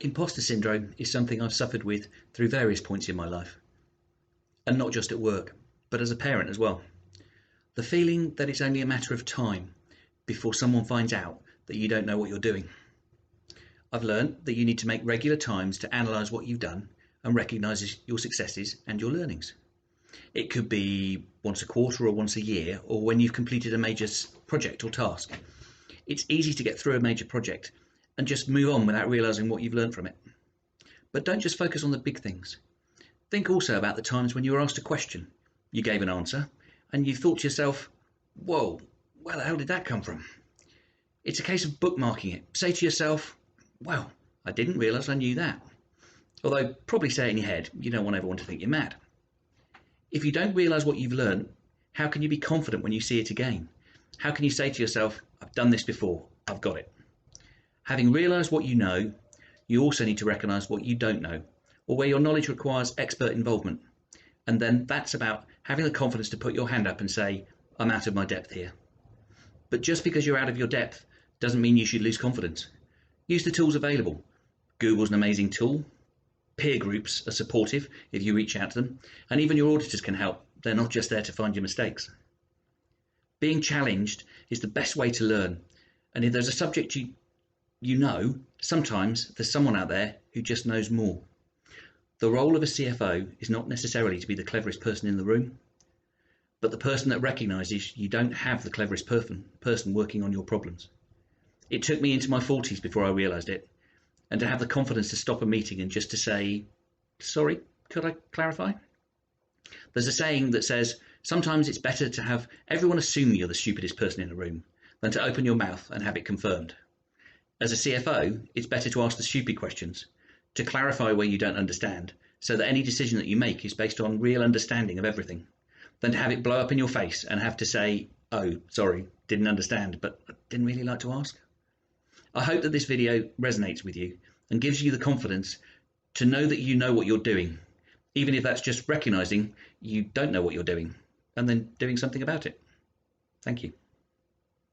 Imposter syndrome is something I've suffered with through various points in my life, and not just at work, but as a parent as well. The feeling that it's only a matter of time before someone finds out that you don't know what you're doing. I've learned that you need to make regular times to analyse what you've done and recognise your successes and your learnings. It could be once a quarter or once a year, or when you've completed a major project or task. It's easy to get through a major project and just move on without realising what you've learned from it. But don't just focus on the big things. Think also about the times when you were asked a question, you gave an answer, and you thought to yourself, whoa, where the hell did that come from? It's a case of bookmarking it. Say to yourself, wow, I didn't realise I knew that. Although probably say it in your head, you don't want everyone to think you're mad. If you don't realise what you've learned, how can you be confident when you see it again? How can you say to yourself, I've done this before, I've got it? Having realised what you know, you also need to recognise what you don't know, or where your knowledge requires expert involvement. And then that's about having the confidence to put your hand up and say, I'm out of my depth here. But just because you're out of your depth doesn't mean you should lose confidence. Use the tools available. Google's an amazing tool. Peer groups are supportive if you reach out to them, and even your auditors can help. They're not just there to find your mistakes. Being challenged is the best way to learn, and if there's a subject you know, sometimes there's someone out there who just knows more. The role of a CFO is not necessarily to be the cleverest person in the room, but the person that recognises you don't have the cleverest person working on your problems. It took me into my 40s before I realised it, and to have the confidence to stop a meeting and just to say, sorry, could I clarify? There's a saying that says, sometimes it's better to have everyone assume you're the stupidest person in the room than to open your mouth and have it confirmed. As a CFO, it's better to ask the stupid questions, to clarify where you don't understand, so that any decision that you make is based on real understanding of everything, than to have it blow up in your face and have to say, oh, sorry, didn't understand, but I didn't really like to ask. I hope that this video resonates with you and gives you the confidence to know that you know what you're doing, even if that's just recognising you don't know what you're doing and then doing something about it. Thank you.